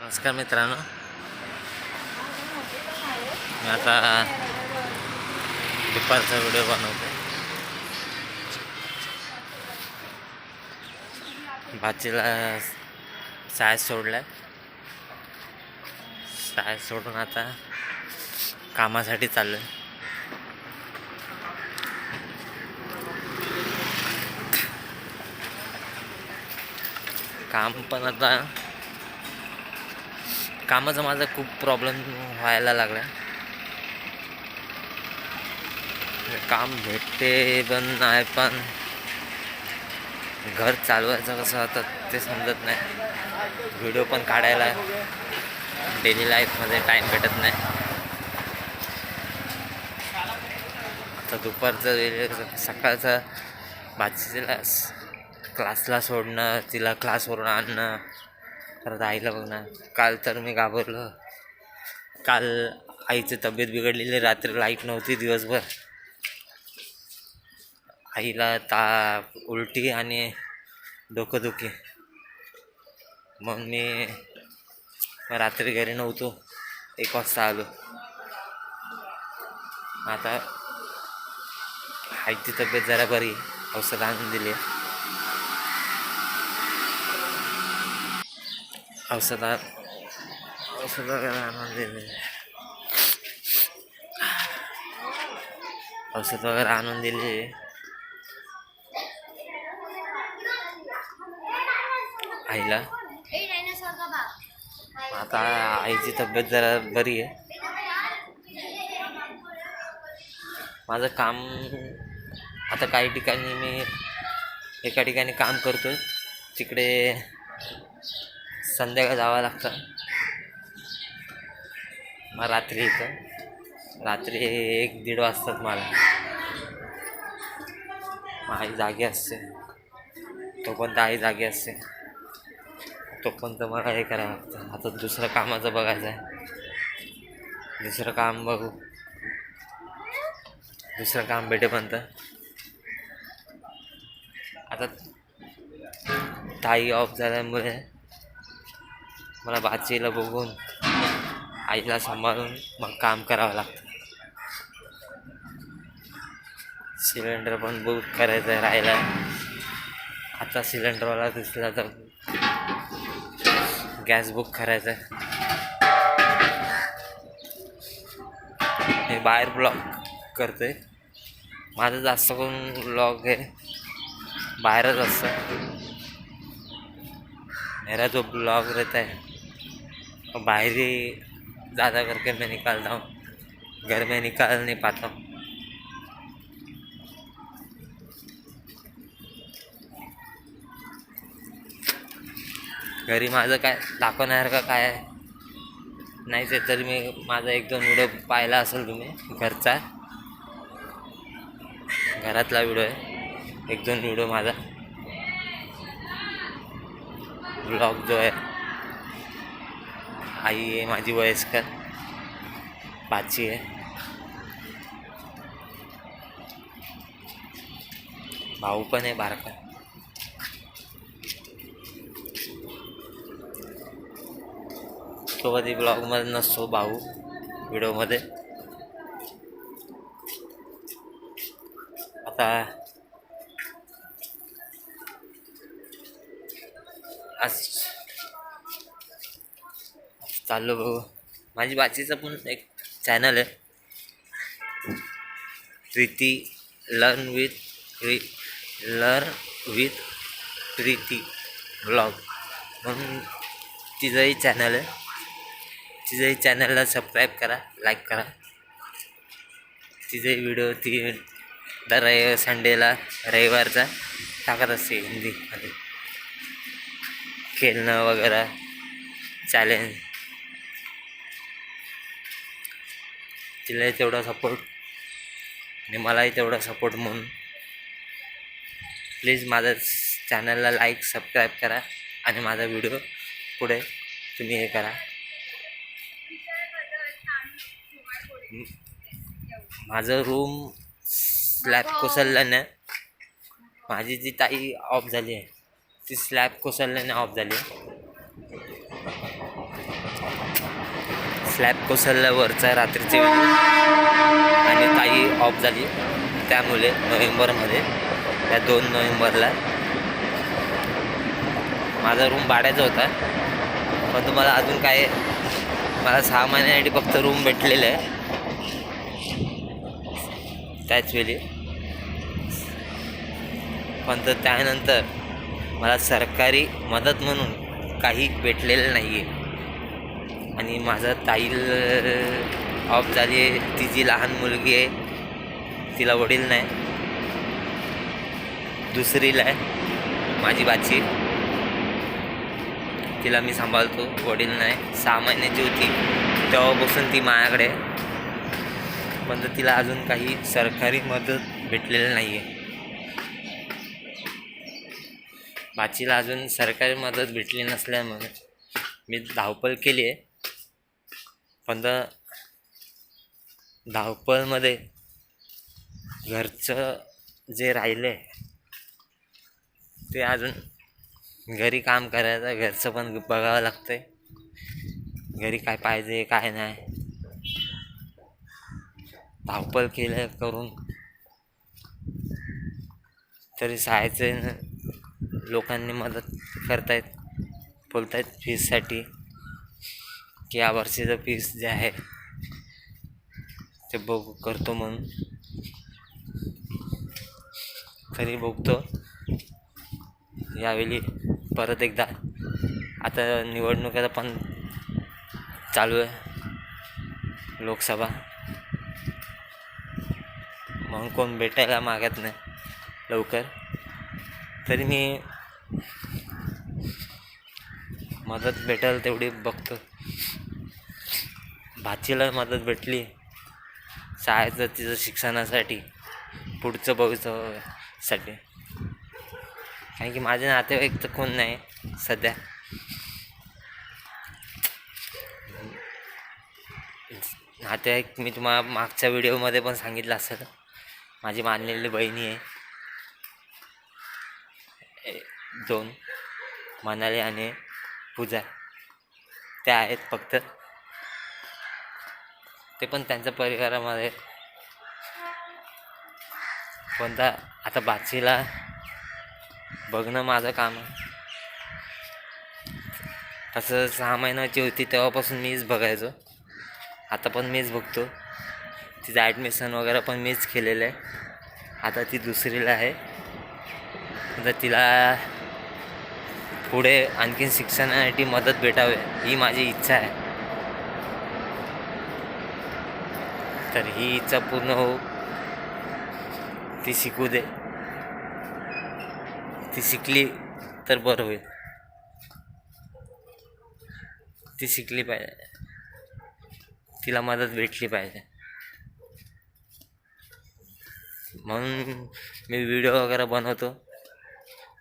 नमस्कार मित्रांनो, मी आता दुपारचा व्हिडिओ बनवतो. भाचीला शाळेत सोडलाय. शाळेत सोडून आता कामासाठी चाललोय. काम पण आता कामाचा माझा खूप प्रॉब्लेम व्हायला लागला. काम भेटते पण नाही, पण घर चालवायचं कसं आता ते समजत नाही. व्हिडिओ पण काढायला डेली लाईफमध्ये टाईम भेटत नाही. आता दुपारचं वेळ, सकाळचा भाचीला क्लासला सोडणं, तिला क्लासवरून आणणं, परत आईला बघणं. काल तर मी घाबरलो. काल आईची तब्येत बिघडलेली, रात्री लाईट नव्हती दिवसभर. आईला ताप, उलटी आणि डोकंदुखी. मग मी रात्री घरी नव्हतो, 1 वाजता आलो. आता आईची तब्येत जरा बरी, औषध आणून दिली. औषध वगैरे आणून दिले. औषध वगैरे आणून दिले आईला. आता आईची तब्येत जरा बरी आहे. माझं काम आता काही ठिकाणी, मी एका ठिकाणी काम करतोय, तिकडे संध्याकाळी जावं लागतं. मग रात्री 1-1:30 वाजतात मला. मग आई जागी असते, तोपर्यंत आई जागी असते, तोपर्यंत मला हे करावं लागतं. आता दुसरं कामाचं बघायचं आहे. दुसरं काम बघू, दुसरं काम भेटेपर्यंत. आता ताई ऑफ झाल्यामुळे मला भाचीला बघून, आईला सांभाळून मग काम करावं लागतं. सिलेंडर पण बुक करायचं आहे, राहिला. आता सिलेंडरवाला दिसला तर गॅस बुक करायचा आहे. मी बाहेर ब्लॉग करतोय. माझं जास्त करून ब्लॉग हे बाहेरच असतं. मेरा जो ब्लॉग रहता है बाहर ही ज़्यादा करके मैं निकालता हूँ, घर में निकाल नहीं पाता हूँ. घरी माझं काय दाखवण्यासारखं काय नाहीच आहे. तर मी माझा 1-2 व्हिडिओ पाहिला असेल तुम्ही, घरातला व्हिडिओ आहे. 1-2 व्हिडिओ माझा ब्लॉग जो आहे. आई आहे माझी वयस्कर, भाची आहे, भाऊ पण आहे बारका. तो कधी ब्लॉगमध्ये नसतो भाऊ, व्हिडिओमध्ये. आता आज चाललो बघू. माझी भाचीचं पण एक चॅनल आहे, Preeti learn with Preeti blog म्हणून तिचंही चॅनल आहे. तिचंही चॅनलला सबस्क्राईब करा, लाईक करा. तिचंही व्हिडिओ ती दर संडेला, रविवारचा टाकत असते हिंदीमध्ये. खेळणं वगैरे, चॅलेंज. तिलाही तेवढा सपोर्ट आणि मलाही तेवढा सपोर्ट. म्हणून प्लीज माझ्या चॅनलला लाईक, सबस्क्राईब करा आणि माझा व्हिडिओ पुढे तुम्ही हे करा. माझं रूम स्लॅब कोसळल्याने, माझी जी ताई ऑफ झाली आहे, ती स्लॅब कोसळल्याने ऑफ झाली आहे. स्लॅब कोसळला वरचा रात्रीची वेळी आणि ताई ऑफ झाली. त्यामुळे नोव्हेंबरमध्ये त्या 2 नोव्हेंबरला माझा रूम भाड्याचा होता. पण तुम्हाला अजून काय, मला 6 महिन्यासाठी फक्त रूम भेटलेलं आहे. त्याच वेळी पण त्यानंतर मला सरकारी मदत म्हणून काही भेटलेलं नाही आहे. आणि माझं ताईल ऑफ झाली आहे. तिची लहान मुलगी आहे, तिला वडील नाही. दुसरीला आहे माझी बाची, तिला मी सांभाळतो, वडील नाही. 6 महिन्याची होती तेव्हापासून ती माझ्याकडे, पण तिला अजून काही सरकारी मदत भेटलेली नाही आहे. बाचीला अजून सरकारी मदत भेटली नसल्यामुळे मी धावपळ केली आहे. पण धावपळमध्ये घरचं जे राहिलं आहे ते अजून घरी काम करायचं, घरचं पण बघावं लागतं आहे. घरी काय पाहिजे काय नाही, धावपळ केलं करून तरी सहायचं. लोकांनी मदत करतायत, बोलतायत फीससाठी की या वर्षीचं फीस जे आहे ते बघू करतो म्हणून. तरी बघतो यावेळी परत एकदा. आता निवडणुकीचा पण चालू आहे, लोकसभा, म्हणून कोण भेटायला मागत नाही लवकर. तरी मी मदत भेटेल तेवढी बघतो. भाचीला मदत भेटली शाळेचं, तिचं शिक्षणासाठी, पुढचं भविष्यासाठी. कारण की माझे नातेवाईक तर कोण नाही सध्या. नातेवाईक मी तुम्हाला मागच्या व्हिडिओमध्ये पण सांगितलं असेल, माझी मानलेली बहिणी आहे 2, मनाली आणि पूजा. त्या आहेत फक्त, ते पण त्यांच्या परिवारामध्ये. पण आता बाचीला बघणं माझं काम आहे. तसं 6 महिन्याची होती तेव्हापासून मीच बघायचो, आता पण मीच बघतो. तिचं ॲडमिशन वगैरे पण मीच केलेलं आहे. आता ती दुसरीला आहे, तर तिला पुढे आणखीन शिक्षणासाठी मदत भेटावी ही माझी इच्छा आहे. तर ही इच्छा पूर्ण होऊ, ती शिकू दे. ती शिकली तर बरं होईल, ती शिकली पाहिजे, तिला मदत भेटली पाहिजे. म्हणून मी व्हिडिओ वगैरे बनवतो,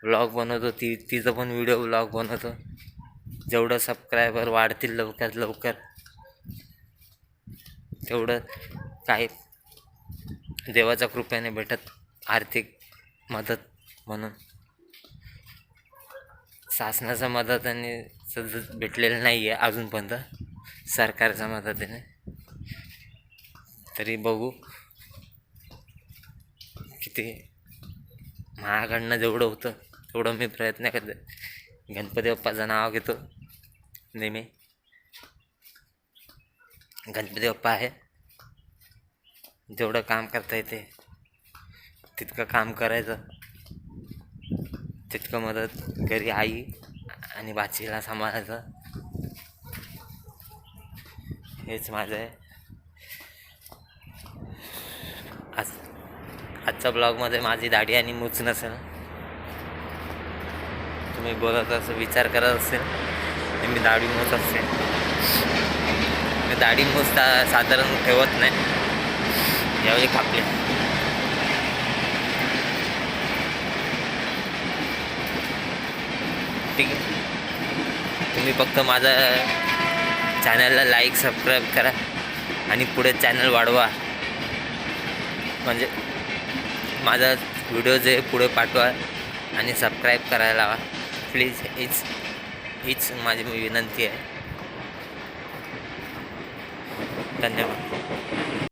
व्लॉग बनवतो. तिचं पण व्हिडिओ व्लॉग बनवतो. जेवढं सबस्क्रायबर वाढतील लवकरात लवकर तेवढं काही देवाच्या कृपेने भेटत आर्थिक मदत म्हणून. शासनाच्या मदतीने भेटलेलं नाही आहे अजूनपर्यंत, सरकारच्या मदतीने. तरी बघू किती माझ्याकडनं जेवढं होतं तेवढं मी प्रयत्न करतो. गणपती बाप्पाचं नाव घेतो नेहमी. गणपती बाप्पा आहे, जेवढं काम करता येते तितकं काम करायचं, तितकं मदत घरी आई आणि बाचीला सांभाळायचं. हेच माझं आहे. आजच्या ब्लॉगमध्ये माझी दाढी आणि मूछ नसेल, तुम्ही बोलत असं विचार करत असेल तर मी दाढी मूछ असेल. मी दाढी मूछ साधारण ठेवत नाही, यावेळी कापले. ठीक आहे, तुम्ही फक्त माझा चॅनलला लाईक सबस्क्राईब करा आणि पुढे चॅनल वाढवा. म्हणजे माझा व्हिडिओ जे पुढे पाठवा आणि सबस्क्राईब करायला लावा प्लीज. हीच माझी विनंती आहे. धन्यवाद.